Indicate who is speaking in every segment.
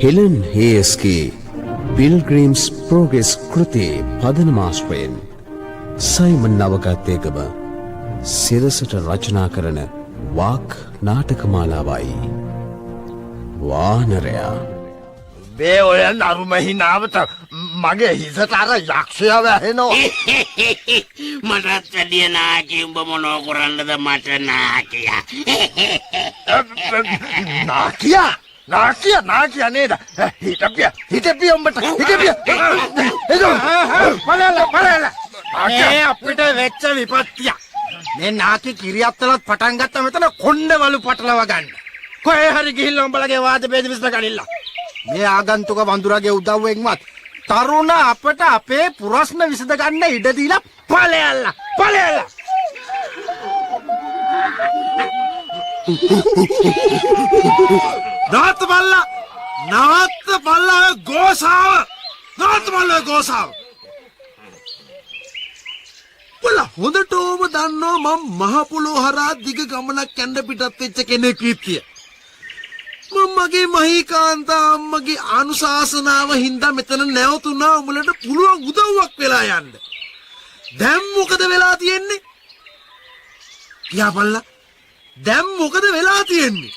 Speaker 1: Helen හේස්ගේ පිල්ග්‍රීම්ස් progress කෘතියේ පදනමාශ්‍රයෙන් Simon නවගත්තේකම සිරසට රචනා කරන වාක් නාටකමාලාවයි වානරයා.
Speaker 2: මේ ඔය නරුමහිනාවට මගේ හිසට අර යක්ෂයා වැහෙනවා.
Speaker 3: මටත් වැඩිය නාකි උඹ මොනෝ කරන්නද මට නාකියා.
Speaker 2: නාකියා නේද? හිටපිය උඹට හිටපිය. පලයලා. මේ අපිට වෙච්ච විපත්තිය. මේ නාකි කිරියත්තලත් පටන් ගත්ත මෙතන කොණ්ඩවලු පටලව ගන්න. කොහේ හරි ගිහිල්ලා උඹලගේ වාද ભેද විශ්ල ගනින්න. මේ ආගන්තුක වඳුරගේ උදව්වෙන්වත් තරුණ අපට අපේ ප්‍රශ්න විසඳ ගන්න ඉඩ දීලා පලයල්ලා. නවත්ත බල්ලා ගෝසාව. බල හොඳටම දන්නවා මම මහ පොළොව හරහා දිග ගමනක් යන්න පිටත් වෙච්ච කෙනෙක් විත්තිය. මගේ මහීකාන්තා අම්මගේ අනුශාසනාව හින්දා මෙතන නැවතුණා උඹලට පුළුවන් උදව්වක් වෙලා යන්න. දැන් මොකද වෙලා තියෙන්නේ? කියා බල්ලා. දැන් මොකද වෙලා තියෙන්නේ?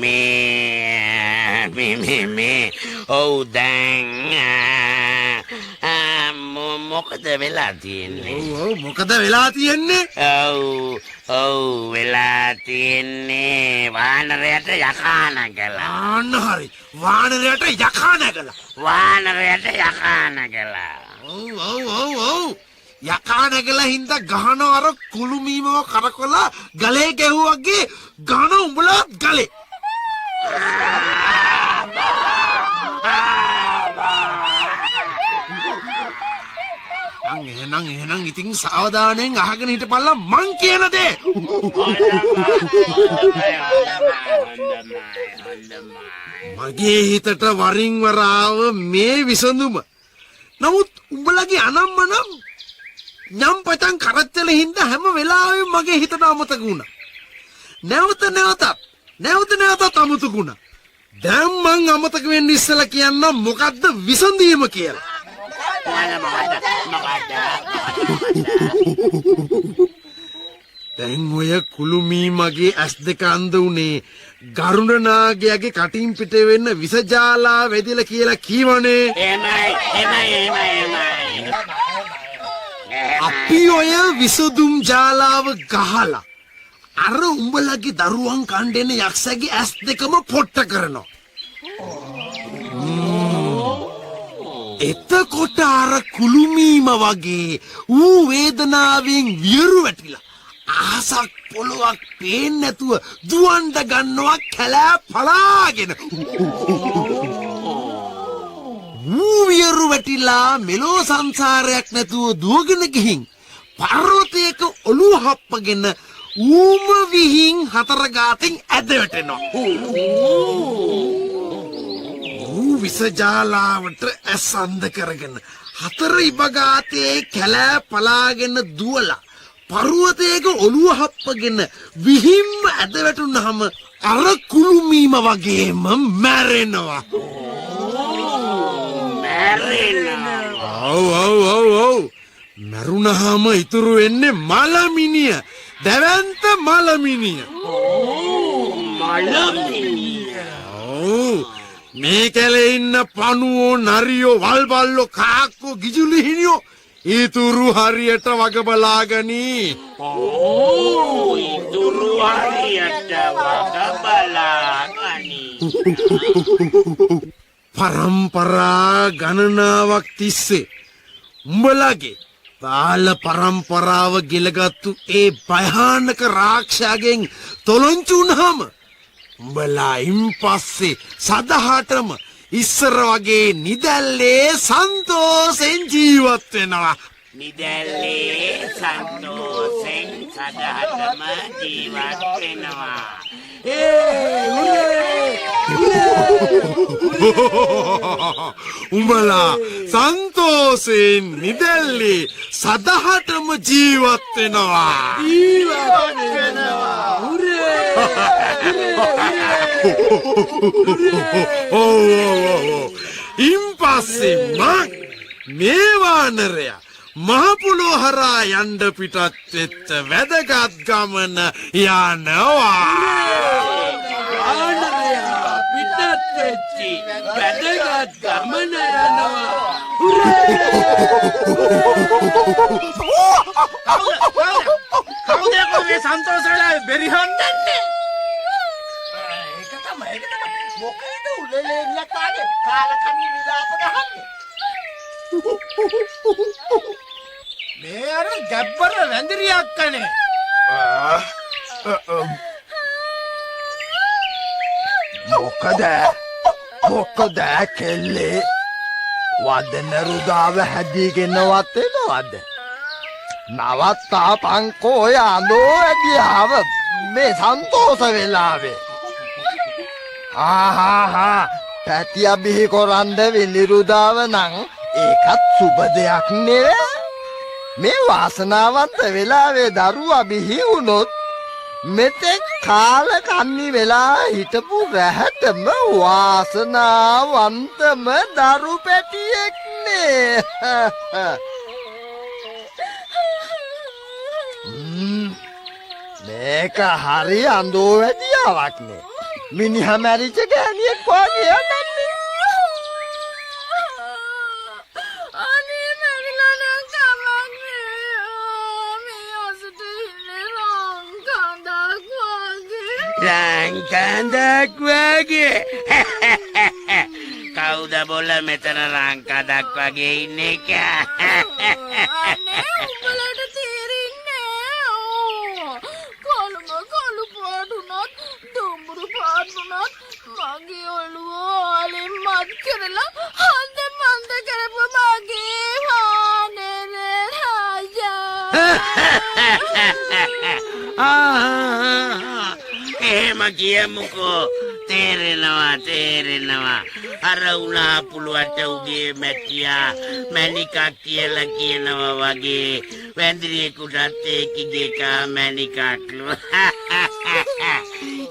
Speaker 3: මේ ඔව් දැන් මොකද වෙලා තියෙන්නේ?
Speaker 2: ඔව් මොකද වෙලා තියෙන්නේ?
Speaker 3: ඔව් වෙලා තියෙන්නේ වානරයට යකා නැගලා.
Speaker 2: අන්න හරි. වානරයට යකා නැගලා. ඔව්. යකා නැගලා හින්දා ගහන අර කුළුමීමව කරකවලා ගලේ ගැහුවාගේ ගහන උඹලා ගලේ. එහෙනම් ඉතින් සාවධානයෙන් අහගෙන හිටපල්ලා මං කියන දේ. මගේ හිතට වරින් වර ආව මේ විසඳුම. නමුත් උඹලගේ අනම්මනම් නම් පතන් කරච්චල හින්දා හැම වෙලාවෙම මගේ හිතට අමතක වුණා. නැවතත් අමතක වුණා. දැන් මං අමතක වෙන්න ඉස්සලා කියන්නම් මොකද්ද විසඳීම කියලා. දැන් ඔය කුළුමී මගේ ඇස් දෙක අන්ධ උනේ ගරුණ නාගයාගේ කටින් පිට වෙන්න විසජාලා වැදිලා කියලා කීවනේ. අපි ඔය විසදුම් ජාලාව ගහලා අර උඹලගේ දරුවන් කණ්ඩෙන යක්ෂයාගේ ඇස් දෙකම පොට්ට කරනවා. එතකොට අර කුළුමීම වගේ ඌ වේදනාවෙන් වියරු වැටිලා ආසක් පොළොවක් පේන්නේ නැතුව දුවන්න ගන්නවා කැලෑ පලාගෙන. ඌ වියරු වැටිලා මෙලෝ සංසාරයක් නැතුව දුවගෙන ගිහින් පර්වතයක ඔළුව හප්පගෙන ඌම විහිං හතර ගාතින් ඇද වැටෙනවා. විසජාලාවට ඇස් අන්ධ කරගෙන හතර ඉබගාතේ කැලෑ පලාගෙන දුවලා පර්වතයක ඔළුව හප්පගෙන විහිම්ම ඇද වැටුනහම අර කුළුමීම වගේම මැරෙනවා. ඔව්. මැරුණාම ඉතුරු වෙන්නේ මලමිනිය. දැවැන්ත මලමිනිය. ඔව්. මේ කැලේ ඉන්න පණුවෝ නරියෝ වල්බල්ලෝ කාක්කෝ ගිජුලි හිනියෝ ඉතුරු හරියට වග බලාගනී.
Speaker 3: ඉතුරු හරියට වග බලාගනී.
Speaker 2: පරම්පරා ගණනාවක් තිස්සේ උඹලගේ බාල පරම්පරාව ගෙලගත්තු ඒ භයානක රාක්ෂයාගෙන් තොලොංචු වුණාම උඹලායින් පස්සේ සදහටම ඉස්සර වගේ නිදැල්ලේ සන්තෝෂෙන් ජීවත් වෙනවා.
Speaker 3: නිදැල්ලේ සන්තෝෂෙන් සදහටම ජීවත් වෙනවා.
Speaker 2: උඹලා සන්තෝෂෙන් නිදැල්ලේ සදහටම ජීවත් වෙනවා. ඉම්පස්සේ මං මේ වානරයා මහපොළොව හරහා යන්න පිටත් වෙච්ච වැදගත් ගමන යනවා.
Speaker 3: වානරයා පිටත් වෙච්චි වැදගත් ගමන යනවා. කවුද මේ සන්තෝෂ වෙලාවේ බෙරි හන්දන්නේ?
Speaker 4: ඒක තමයි මොකේද උලලේ ඉන්න කාගේ කාලකන්ණි විලාප ගහන්නේ
Speaker 2: මේ අර ගැබ්බර වැඳිරියක් කනේ.
Speaker 4: මොකද කෙල්ලේ වදන රුදාව හැදීගෙනවත් එනවද? නවත්තාපන්කෝ යාලෝ ඇදියාව මේ සන්තෝෂ වෙලාවේ. පැටිය බිහි කොරන්ද විලිරුදාව නම් ඒකත් සුබ දෙයක් නේ. මේ වාසනාවන්ත වෙලාවේ දරුවා බිහි වුණොත් මෙතෙක් කාල කන්නි වෙලා හිටපු රැහැටම වාසනාවන්තම දරු පැටියෙක් නේ. මේක හරි අඳෝ වැදියාවක් නේ. මිනිහා මැරිච්ච ගෑණියෙක් වගේ යන්නේ.
Speaker 5: අනේ මැරිලා නම් කමක් නෑ. මේ අසට ඉන්නේ
Speaker 3: රංකඳක් වගේ. කවුද බොල මෙතන රංකඳක් වගේ ඉන්නේ එක?
Speaker 5: අනේ උඹලට තේරෙන්නේ කොළු පාටුනොත් දුඹුරු පාටුනොත් මගේ ඔළුව වලින් මත් කරලා හඳ මන්ද කරපු මගේ වානර රාජා.
Speaker 3: එහෙම කියමුකෝ. තේරෙනවා. අර උනා පුළුවට උගේ මැටියා මැනිකක් කියලා කියනවා වගේ වැඳිරියෙකුටත් ඒකිගේ කා මැනිකක්ලු.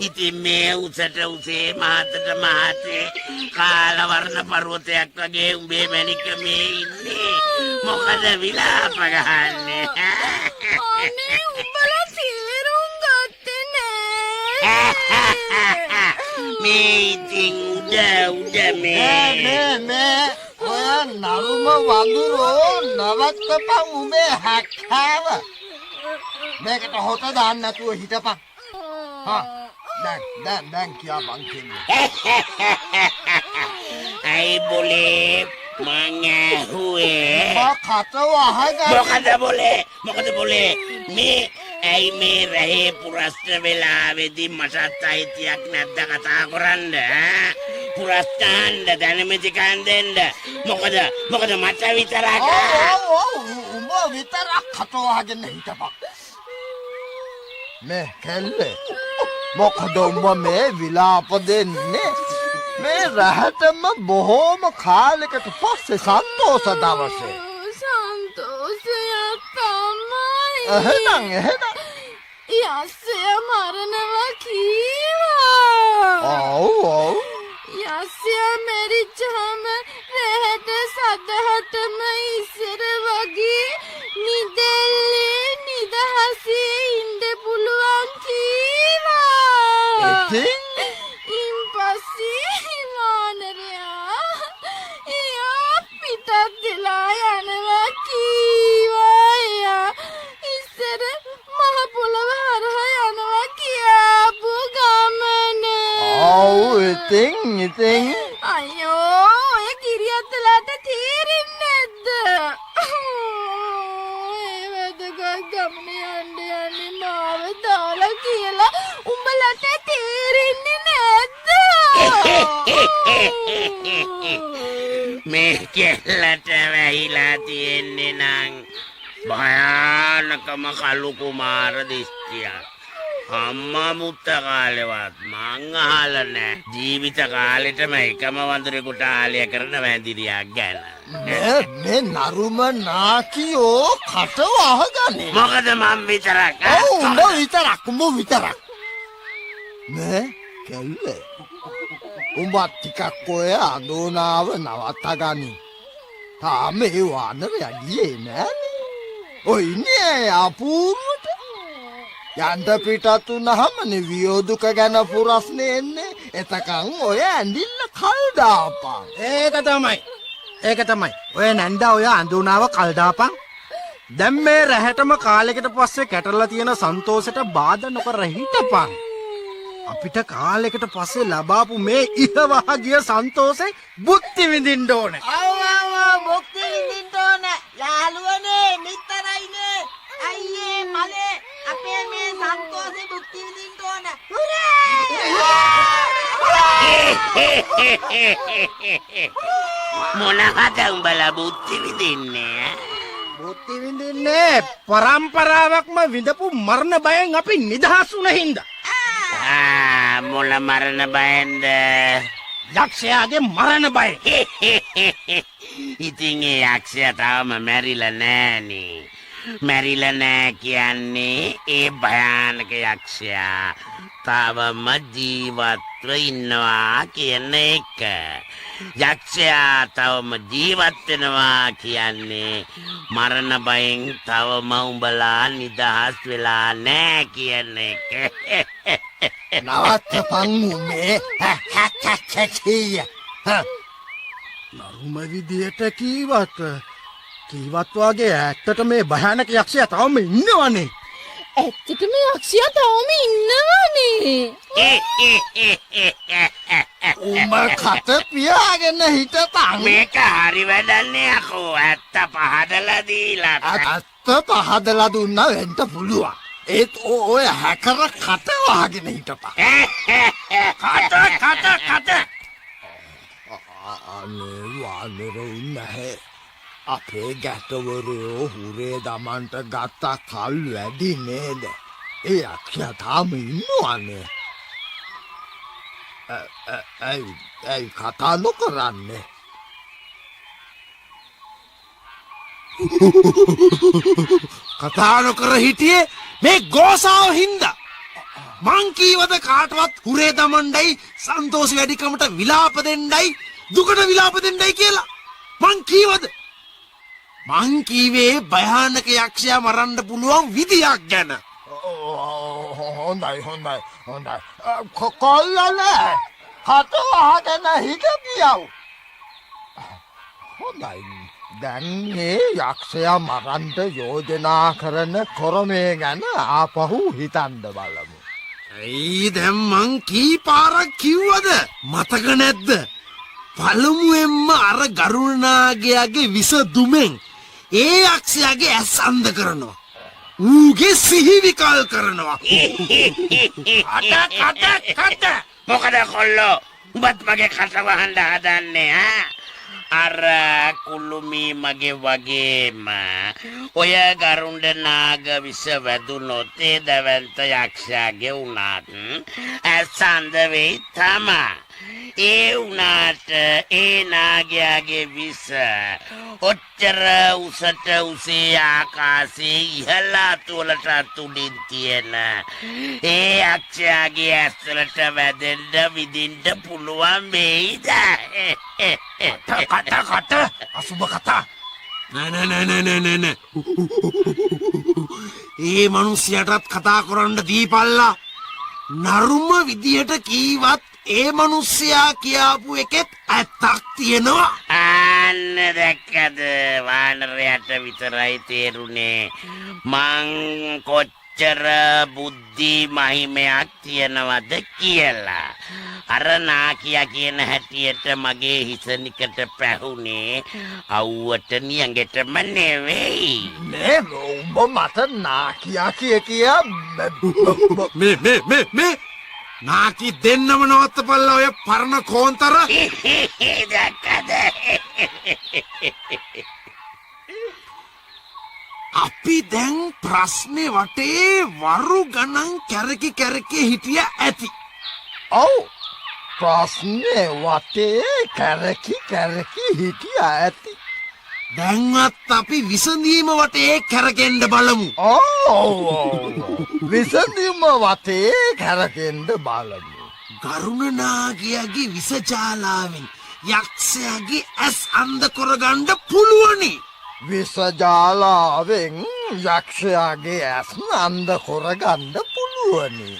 Speaker 3: ඉතින් මේ උසට උසේ මහතට මහතේ කාලවර්ණ පර්වතයක් වගේ උඹේ මැනික මේ ඉන්නේ. මොකද විලාප ගහන්නේ?
Speaker 5: අනේ උඹලා තේරුම් ගත්තේ නෑ.
Speaker 3: මේ ඉතින් උඩ මේ
Speaker 4: ඔය නරුම වඳුරෝ නවත්තපන් උඹේ හැක්කාව. මේකට හොත දාන්න නැතුව හිටපන්. දැන් කියපන් කියන්නේ.
Speaker 3: අයි බොලේ මං ඇහුවේ.
Speaker 4: කට වහගන්න.
Speaker 3: මොකද බොලේ මේ ඇයි මේ රැහේ පුරස්ත වෙලාවේදී මටත් අයිතියක් නැද්ද කතා කරන්න? පුරස්තහන්ද දැනමැති කන්දෙන්ද? මොකද මට විතරක්?
Speaker 4: උඹ විතරක් කට වහගෙන හිටපන්. මේ කෙල්ලේ මොකද උඹ මේ විලාප දෙන්නේ? මේ රැහැටම බොහෝම කාලයකට පස්සේ සන්තෝෂ දවසේ.
Speaker 5: සන්තෝෂයක් තමයි.
Speaker 4: එහෙනම්
Speaker 5: යස්සය මරණවා කීවා.
Speaker 4: ඔව්.
Speaker 5: යස්සය මැරිච්චාම රැහැට සදහටම ඉස්සර වගේ නිදැල්ලේ නිදහසේ ඉන්න පුළුවන් කීවා. ඉන්පස්සේ වානරයා එයා පිටත් වෙලා යනවා කීවා. එයා ඉස්සර මහ පොළව හරහා යනවා කියාපු ගමන.
Speaker 4: ඔව් ඉතින්
Speaker 5: අයියෝ ඔය කිරියත්තලාට තේරෙන්නේ නැද්ද? ඒ වැදගත් ගමන යන්නේ මාව දාලා කියලා උඹලට තේරෙන්නේ නැද්ද?
Speaker 3: මේ කෙල්ලට වැහිලා තියෙන්නේ නම් භයානකම කළු කුමාර දිස්ත්‍රියක්. අම්මා මුත්ත කාලෙවත් මං අහලා නෑ ජීවිත කාලෙටම එකම වඳුරෙකුට ආලය කරන වැඳිරියක් ගැන.
Speaker 4: මේ නරුම නාකියෝ කට වහගන්නේ.
Speaker 3: මොකද මම විතරක්?
Speaker 4: උඹ විතරක්. මේ කෙල්ලේ. උඹත් ටිකක් ඔය අඳෝනාව නවත්තා ගනි. තාම ඒ වානරයා ගියේ නෑනේ. ඔය ඉන්නේ අපූර්වට. යන්ත පිටත් වුණාමනේ වියෝදුක ගැන පුරස්නේ එන්නේ. එතකන් ඔය ඇඳිල්ල කල් දාපන්.
Speaker 2: ඒක තමයි. ඔය නැන්දා ඔය අඳුනාව කල් දාපන්. දැන් මේ රැහැටම කාලෙකට පස්සේ කැටරලා තියෙන සන්තෝෂයට බාධා නොකර හිටපන්. අපිට කාලෙකට පස්සේ ලබාපු මේ ඉහවහ ගිය සන්තෝෂේ බුද්ධි විඳින්න ඕනේ.
Speaker 6: මුක්ති විඳින්න ඕන. යාළුවනේ මිත්තරයිනේ. අයියේ මලේ අපේ මේ සන්තෝෂේ මුක්ති විඳින්න ඕන.
Speaker 3: මොනවද උඹලා බුද්ධි විඳින්නේ?
Speaker 2: බුද්ධි විඳින්නේ පරම්පරාවක්ම විඳපු මරණ බයෙන් අපි නිදහස් වුණ හින්දා.
Speaker 3: මොන මරණ බයෙන්ද?
Speaker 2: යක්ෂයාගේ මරණ බය.
Speaker 3: ඉතින් ඒ යක්ෂයා තාම මැරිලා නෑනේ. මැරිලා නෑ කියන්නේ ඒ භයානක යක්ෂයා තවම ජීවත්ව ඉන්නවා කියන එක. යක්ෂයා තවම ජීවත් වෙනවා කියන්නේ මරණ බයෙන් තවම උඹලා නිදහස් වෙලා නෑ කියන එක.
Speaker 4: නවත්තපන් උඹේ.
Speaker 2: නරුම විදියට කීවත් වගේ ඇත්තට මේ භයානක යක්ෂයා තවම ඉන්නවනේ.
Speaker 5: ඇත්තටම යක්ෂයා තාම ඉන්නවනේ.
Speaker 4: උඹ කට පියාගෙන හිටපන්.
Speaker 3: මේක හරි වැඩන්නේ අකෝ. ඇත්ත පහදලා දීලා.
Speaker 4: ඇත්ත පහදලා දුන්නා වෙන්න පුළුවන්. ඒත් ඔය හැකර කට වහගෙන හිටපන්.
Speaker 3: කට
Speaker 4: අනේ වානරෝ නැහැ. අපේ ගැටවරයෝ හුරේ දමන්ට ගත්ත කල් වැඩි නේද? ඒ යක්ෂයා තාම ඉන්නවනේ. ඇයි කතා නොකරන්නේ?
Speaker 2: කතා නොකර හිටියේ මේ ගෝසාව හින්දා. මං කීවද කාටවත් හුරේ දමණ්ඩයි සන්තෝෂ වැඩිකමට විලාප දෙන්නයි දුකට විලාප දෙන්නයි කියලා. මං කීවද? මං කීවේ භයානක යක්ෂයා මරන්න පුළුවන් විදියක් ගැන.
Speaker 4: හොඳයි. කොල්ලනේ කට වහගෙන හිටපියව. හොඳයි. දැන් මේ යක්ෂයා මරන්න යෝජනා කරන කොරමේ ගැන ආපහු හිතන්න බලමු.
Speaker 2: ඇයි දැන් මං කී පාරක් කිව්වද? මතක නැද්ද? පළමුවෙන්ම අර ගරුණාගයාගේ විස දුමෙන් ඒ යක්ෂයාගේ ඇස් අන්ධ කරනවා. ඌගේ සිහි විකල් කරනවා.
Speaker 3: කට මොකද කොල්ලෝ? උඹත් මගේ කට වහන්න හදන්නේ ඈ? අර කුළුමී මගේ වගේම ඔය ගරුණ්ඩ නාග විස වැදුනොත් ඒ දවල්ත යක්ෂයාගේ උනාත් ඇස් අන්ධ වෙයි තමා. ඒ උනාට ඒ නාගයාගේ විස ඔච්චර උසට උසේ ආකාශයේ ඉහළ අතුවලට උඩින් තියෙන ඒ යක්ෂයාගේ ඇස්වලට වැදෙන්න විදින්න පුළුවන් වෙයිද?
Speaker 2: කට අසුබ කතා. නෑ. ඒ මිනිහයටත් කතා කරන්න දීපල්ලා. නරුම විදියට කීවත් ඒ මිනිහයා කියාපු එකෙත් ඇත්තක් තියෙනවා.
Speaker 3: අන්න දැක්කද? වානරයට විතරයි තේරුනේ මං කොච්චර බුද්ධි මහිමයක් තියනවද කියලා. අර නාකියා කියන හැටියට මගේ හිසනිකට පැහුනේ අවුවට නියඟෙටම නෙවෙයි.
Speaker 4: නේ උඹ මට නාකියා කියා
Speaker 2: මේ නාකි දෙන්නම නවත්තපල්ලා ඔය පරණ කෝන්තර.
Speaker 3: දැක්කද?
Speaker 2: අපි දැන් ප්‍රශ්නේ වටේ වරු ගණන් කැරකි හිටිය ඇති.
Speaker 4: ඔව් ප්‍රශ්නේ වටේ කැරකි හිටියා ඇති.
Speaker 2: දැන්වත් අපි විසඳීම වටේ කැරකෙන්න බලමු.
Speaker 4: විසඳීම වටේ කැරකෙන්න බලමු.
Speaker 2: ගරුණනාගයාගේ විසජාලාවෙන් යක්ෂයාගේ ඇස් අන්ධ කරගන්න පුළුවනි.
Speaker 4: විසජාලාවෙන් යක්ෂයාගේ ඇස් අන්ධ කොරගන්න පුළුවනි.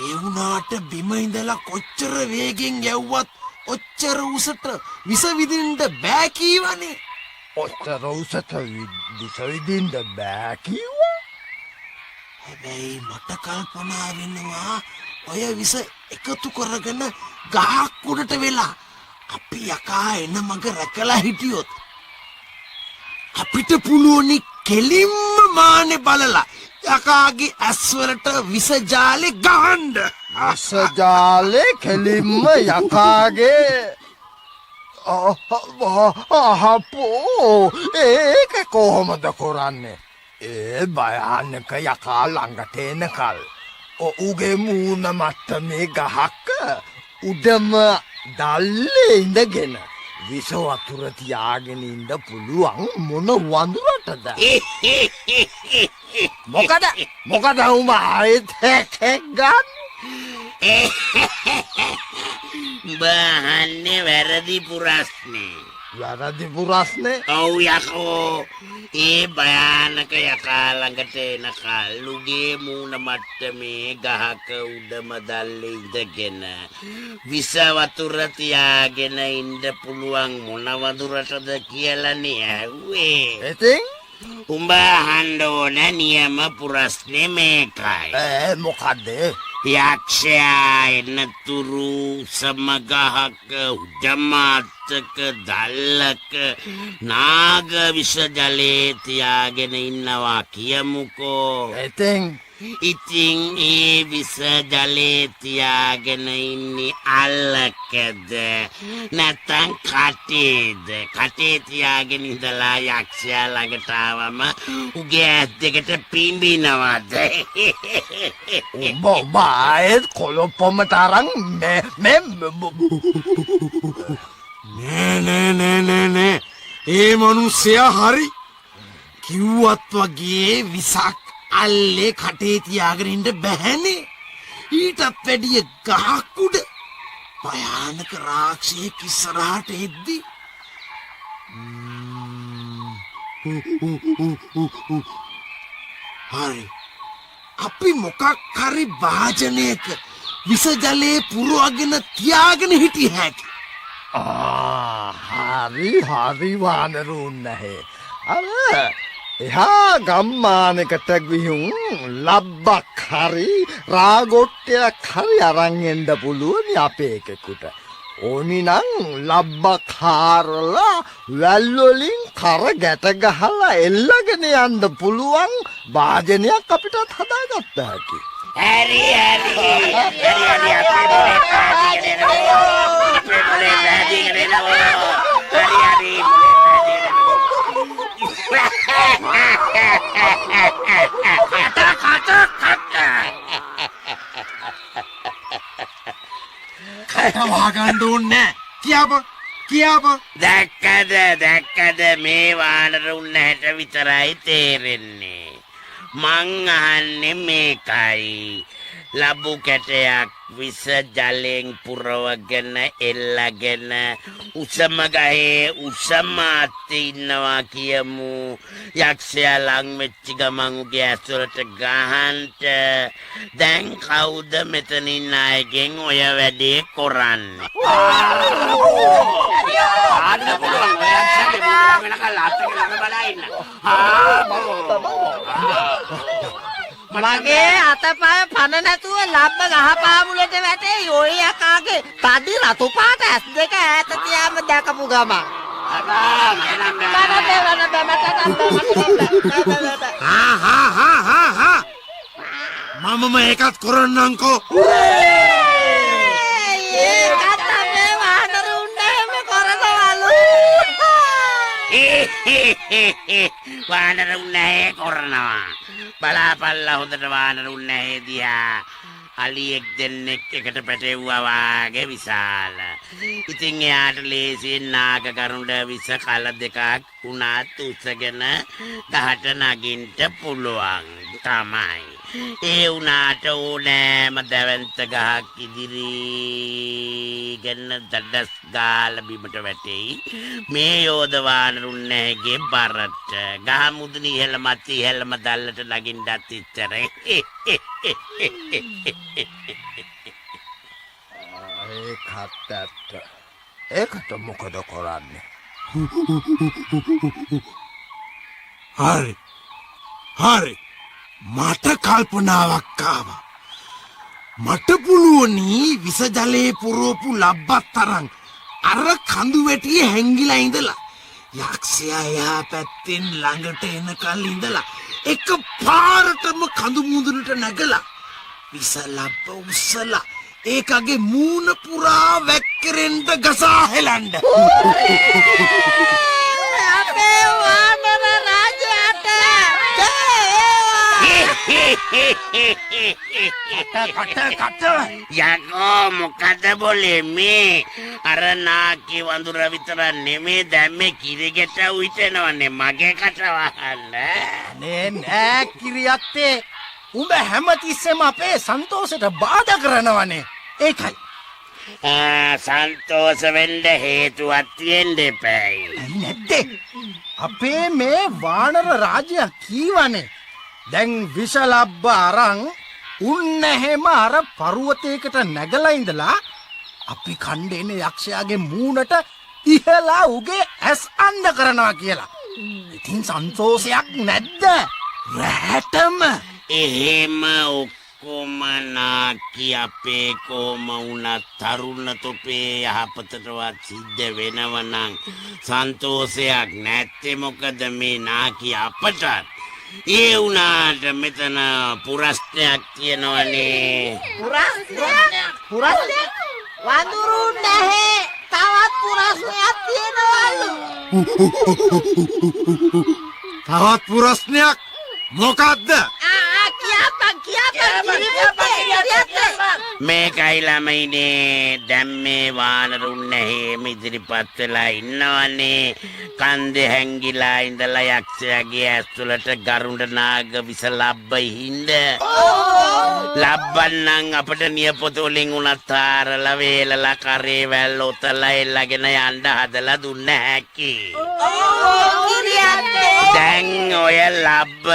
Speaker 2: ඒ වුණාට බිම ඉඳලා කොච්චර වේගෙන් යවුවත් ඔච්චර උසට විස විදින්න බෑ කීවනේ.
Speaker 4: ඔච්චර උසට විස විදින්න බෑ කිව්වා?
Speaker 2: හැබැයි මට කල්පනා වෙනවා ඔය විස එකතු කරගෙන ගහක් උඩට වෙලා අපි යකා එන මග රැකලා හිටියොත් අපිට පුළුවනි කෙලින්ම මානේ බලලා යකාගේ ඇස්වලට විස ජාලේ ගහන්න.
Speaker 4: විසජාලේ කෙලින්ම යකාගේ අහපෝ ඒක කොහොමද කරන්නේ? ඒ භයානක යකා ළඟට එනකල් ඔහුගේ මූණ මට්ටමේ ගහක් උඩම දැල්ලේ ඉඳගෙන විස වතුර තියාගෙන ඉන්න පුළුවන් මොන වඳුරටද? මොකද උඹ ආයෙත් හැක් ගන්න?
Speaker 3: බහන්නේ වැරදි පුරස්නේ.
Speaker 4: වැරදි පුරස්නේ?
Speaker 3: ඔව් යකෝ. ඒ භයානක යකා ළඟට එනකල් උගේ මූණ මට්ටමේ ගහක උඩම දැල්ලේ ඉඳගෙන විස වතුර තියාගෙන ඉන්න පුළුවන් මොන වඳුරටද කියලානේ ඇහුවේ.
Speaker 4: ඉතින්
Speaker 3: උඹ අහන්න ඕන නියම පුරස්නේ මේකයි.
Speaker 4: මොකද්ද?
Speaker 3: යක්ෂයා එනතුරු සමගහක උඩමාත්තක දැල්ලක නාග විස ජලේ තියාගෙන ඉන්නවා කියමුකෝ. ඉතින් ඒ විස ජලේ තියාගෙන ඉන්නේ අල්ලකද නැත්නම් කටේද? කටේ තියාගෙන ඉඳලා යක්ෂයා ළඟට ආවම උගේ ඇස් දෙකට පිඹිනවද?
Speaker 4: උඹ ආයෙත් කොලොප්පම තරම්
Speaker 2: නෑ ඒ මිනිස්සයා හරි කිව්වත් වගේ විසක් අල්ලේ කටේ තියාගෙන ඉන්න බෑනේ. ඊටත් වැඩිය ගහක් උඩ භයානක රාක්ෂයෙක් ඉස්සරහට එද්දි හරි අපි මොකක් හරි වාජනයක විස ජලයේ පුරවගෙන තියාගෙන හිටිය හැකි.
Speaker 4: හරි වානරුන් නැහැ. අර එහා ගම්මානකට ගිහුම් ලබ්බක් හරි රාගොට්ටයක් හරි අරන් එන්න පුළුවන් අපේ එකෙකුට. ඕනි නම් ලබ්බක් හාරලා වැල් වලින් කර ගැට ගහලා එල්ලගෙන යන්න පුළුවන් වාදනයක් අපිටත් හදාගත්ත හැකි.
Speaker 3: හරි
Speaker 2: කටවාගන්න ඕනේ කියපන්.
Speaker 3: දැක්කද මේ වානරුන් හැට විතරයි තේරෙන්නේ. මං අහන්නේ මේකයි. ලබු කැටයක් විස ජලයෙන් පුරවගෙන එල්ලගෙන උසම ගහේ උසමාත් ඉන්නවා කියමු. යක්ෂයා ලං වෙච්ච ගමන් උගේ ඇස්වලට ගහන්ට දැන් කවුද මෙතනින් අයගෙන් ඔය වැඩේ කරන්නේ? ආන්න පුළුවන් ඔය යක්ෂයාගේ මුණ වෙනකල් අත්තක ළඟ බලා ඉන්න.
Speaker 6: මගේ අතපය පන නැතුව ලබ්බ ගහපාමුලට වැටේ ඔය යකාගේ තදි රතු පාට ඇස් දෙක ඈත තියාම දැකපු ගම.
Speaker 2: මමම ඒකත් කරන්නම්කෝ.
Speaker 6: ඒකත් අපේ වානරුන්ට එහෙම කරනවලු.
Speaker 3: වානරුන් නැහැ කරනවා. බලාපල්ලා හොඳට වානරුන් නැහැ දිහා. අලියෙක් දෙන්නෙක් එකට පැටෙව්වා වාගේ විශාල. ඉතින් එයාට ලේසියෙන් නාග කරුණට විස කල දෙකක් උනාත් උස්සගෙන ගහට නගින්න පුළුවන් තමයි. ඒ වුණාට ඕනෑම දැවැන්ත ගහක් ඉදිරිගෙන දඩස් ගාලා බිමට වැටෙයි. මේ යෝධවානරුන් නැගේ බරට ගහ මුදුන ඉහළමත් ඉහළම දැල්ලට නගින්නත් ඉච්චරයි.
Speaker 4: ඒකත් ඇත්ත. ඒකට මොකද කරන්නේ?
Speaker 2: හරි. හරි. මට කල්පනාවක් ආවා. මට පුළුවනි විස ජලයේ පුරවපු ලබ්බත් තරම් අර කඳු වැටියේ හැංගිලා ඉඳලා යක්ෂයා යා පැත්තෙන් ළඟට එනකල් ඉඳලා එක පාරටම කඳු මුදුනට නැගලා විස ලබ්බ උස්සලා ඒකගේ මූණ පුරා වැක්කරෙන්න ගසා හෙලන්න.
Speaker 6: අපේ වානර රාජයාට
Speaker 3: යකෝ මොකද බොලේ මේ අර නාකි වඳුර විතර නෙමේ දැන් මේ කිරිගෙට උිටෙනවන්නේ මගේ කට වහන්න.
Speaker 4: නේ නෑ කිරියත්තේ. උඹ හැමතිස්සෙම අපේ සන්තෝෂයට බාධා කරනවනේ. ඒකයි.
Speaker 3: සන්තෝෂ වෙන්න හේතුවක් තියෙන්න එපැයි.
Speaker 4: ඇයි නැත්තේ? අපේ මේ වානර රාජ්‍ය කීවනේ. දැන් විෂලබ්බ අරන් උන්න එහෙම අර පර්වතයකට නැගලා ඉඳලා අපි කණ්ඩේන යක්ෂයාගේ මූණට ඉහලා උගේ ඇස් අන්ධ කරනවා කියලා. ඉතින් සන්තෝෂයක් නැද්ද? රැටම
Speaker 3: එහෙම ඔක්කොම නාකි අපේ කොම වුණත් තරුණ තොපේ යහපතටවත් සිද්ධ වෙනවනම් සන්තෝෂයක් නැත්තේ මොකද මේ නාකි අපටත් ඒ වුණාට මෙතන පුරස්නයක් තියෙනවනේ.
Speaker 6: පුරස්නයක් වඳුරුන් නැහැ. තවත් පුරස්නයක් තියෙනවලු.
Speaker 2: තවත් පුරස්නයක් මොකක්ද?
Speaker 3: මේකයි ළමයිනේ දැන් මේ වානරුන් නැහැම ඉදිරිපත් වෙලා ඉන්නවනේ. කන්දේ හැංගිලා ඉඳලා යක්ෂයාගේ ඇස්වලට ගරුඬ නාග විස ලබ්බයි හින්ද. ලබ්බන්නම් අපිට නියපොත වලින් උනත් ආරලා වේලලා කරේ වැල් ඔතලා එල්ලගෙන යන්න හදලා දුන්න හැකි. දැන් ඔය ලබ්බ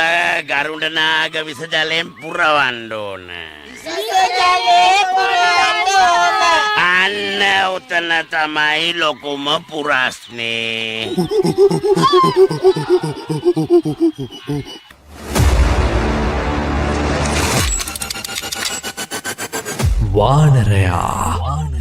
Speaker 3: ගරුඬ නාග විස ජලයෙන් පුරවන්න ඕන. අන්න උතන තමයි ලොකුම පුරස්නේ.
Speaker 7: වානරයා